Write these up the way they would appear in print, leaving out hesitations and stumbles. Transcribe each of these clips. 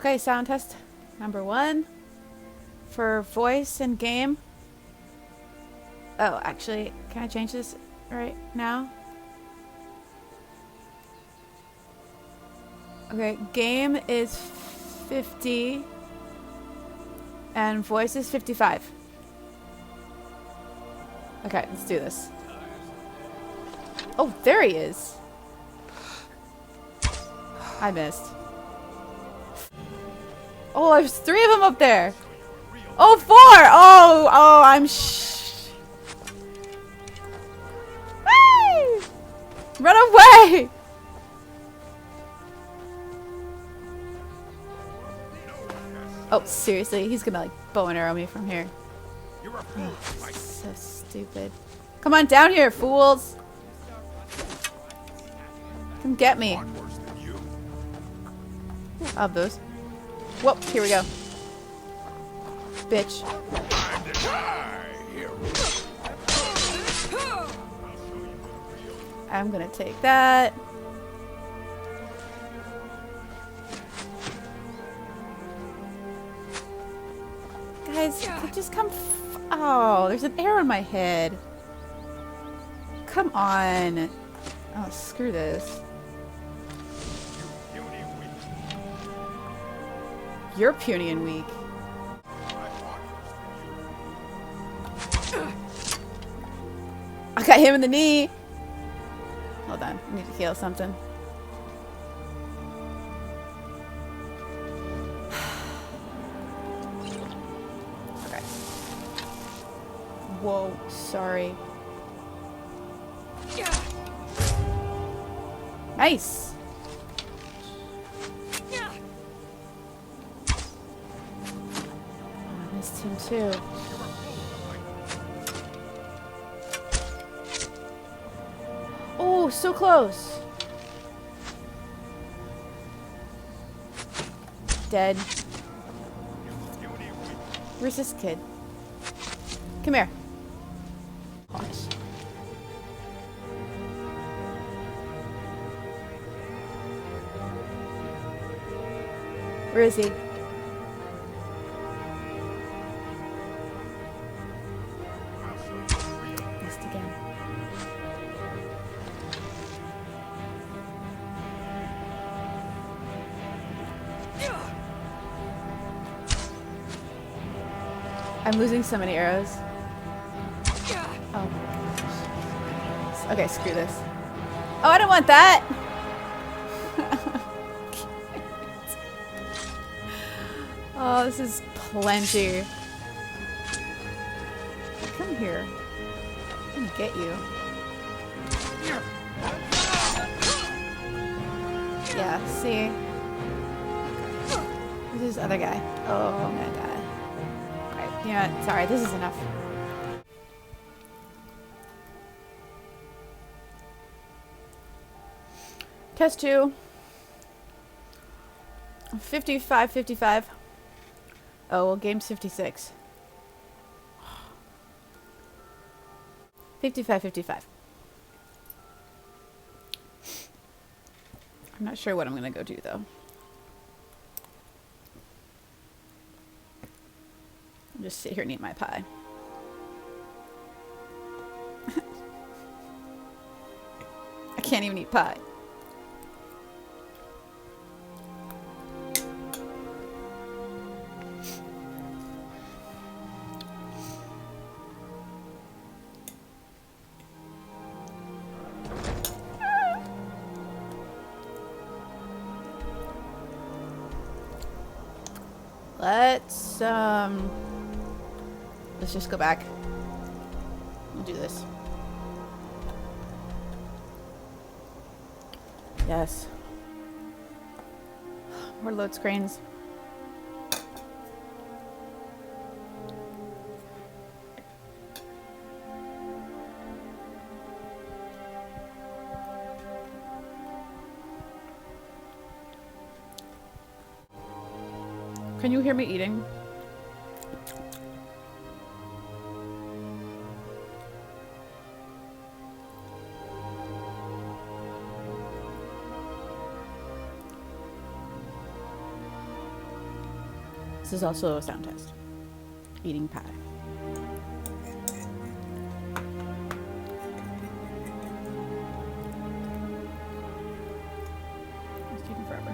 Okay, sound test number 1 for voice and game. Oh, actually, can I change this right now? Okay, game is 50 and voice is 55. Okay, let's do this. Oh, there he is. I missed. Oh, there's 3 of them up there. Oh, 4! Oh, I'm Whee! Run away! Oh, seriously? He's gonna, like, bow and arrow me from here. Oh, so stupid. Come on down here, fools! Come get me. Of those. Whoop, here we go. Bitch. I'm gonna take that. Guys, just come oh, there's an arrow in my head. Come on. Oh, screw this. You're puny and weak. I got him in the knee. Hold on, I need to heal something. Okay. Whoa, sorry. Nice. I missed him too. Oh, so close. Dead. Where's this kid? Come here. Gosh. Where is he? Missed again. I'm losing so many arrows. Oh. Okay, screw this. Oh, I don't want that! Oh, this is plenty. Come here. I'm gonna get you. Yeah, see? Who's this other guy? Oh, I'm gonna die. Alright, you know what? Sorry, this is enough. Test 2. 55. Oh, well, game's 56. 55. I'm not sure what I'm gonna go do, though. I'll just sit here and eat my pie. I can't even eat pie. Let's just go back. We'll do this. Yes. More load screens. Can you hear me eating? This is also a sound test. Eating pie. It's taking forever.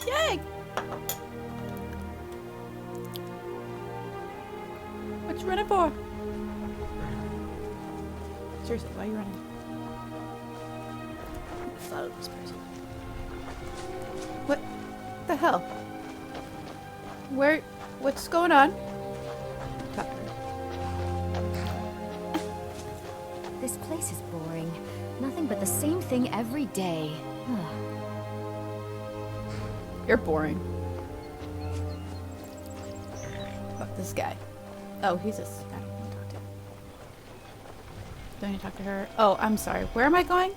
Yay! What you running for? Seriously, why are you running? Follow this person. What the hell? What's going on? This place is boring. Nothing but the same thing every day. You're boring. Fuck this guy. Oh, he's just... I don't want to talk to him. Don't need to talk to her. Oh, I'm sorry. Where am I going?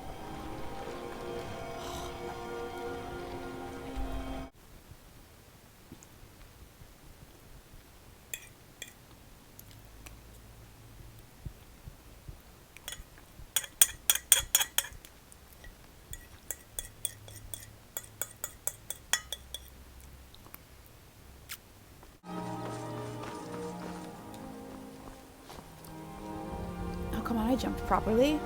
Come on, I jumped properly.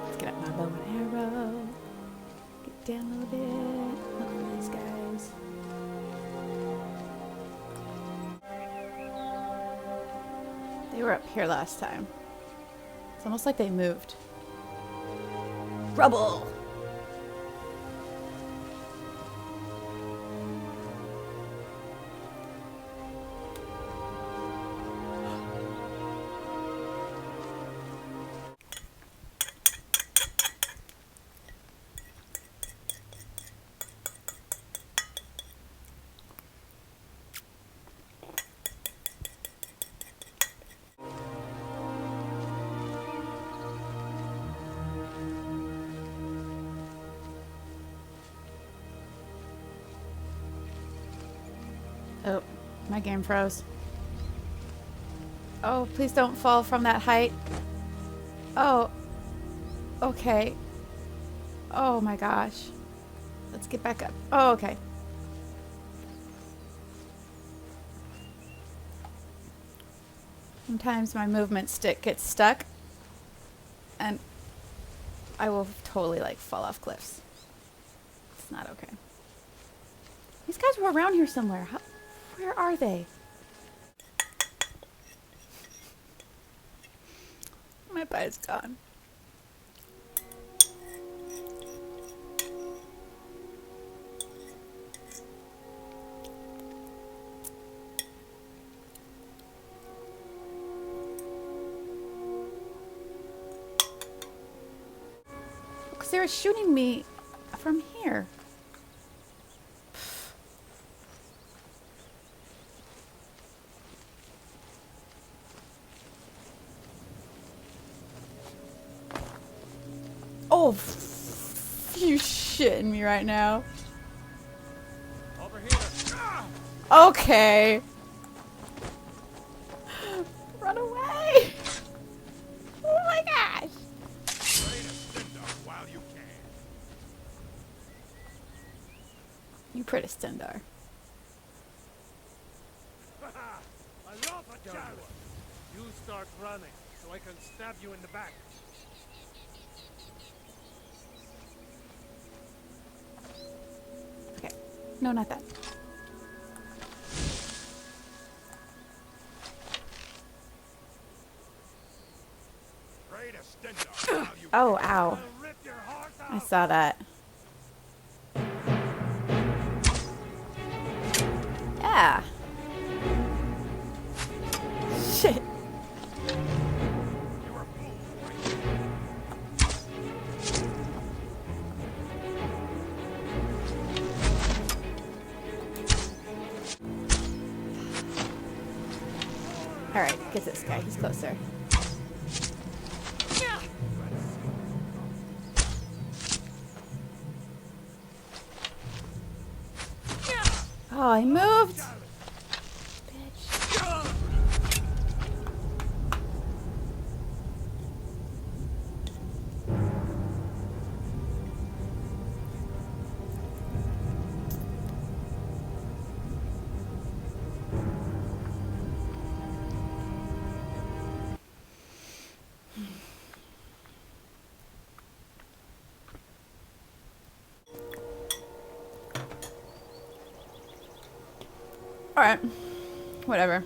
Let's get up my bow and arrow. Get down a little bit. Look for these guys. They were up here last time. It's almost like they moved. Rubble! Oh, my game froze. Oh, please don't fall from that height. Oh. Okay. Oh my gosh. Let's get back up. Oh, okay. Sometimes my movement stick gets stuck and I will totally like fall off cliffs. It's not okay. These guys were around here somewhere. Where are they? My pie is gone. Because they were shooting me from here. Oh, you shitting me right now. Over here. Okay. Run away. Oh my gosh. Ready to stand up while you can. You pretty Stendar. I love a challenge. You start running so I can stab you in the back. Okay. No, not that. Ready to stand up while you Oh, can. ow. I'll rip your heart out. I saw that. Yeah. Shit. You're a fool, boy. Alright, get this guy. He's closer. Oh, he moved! Bitch. Alright. Whatever.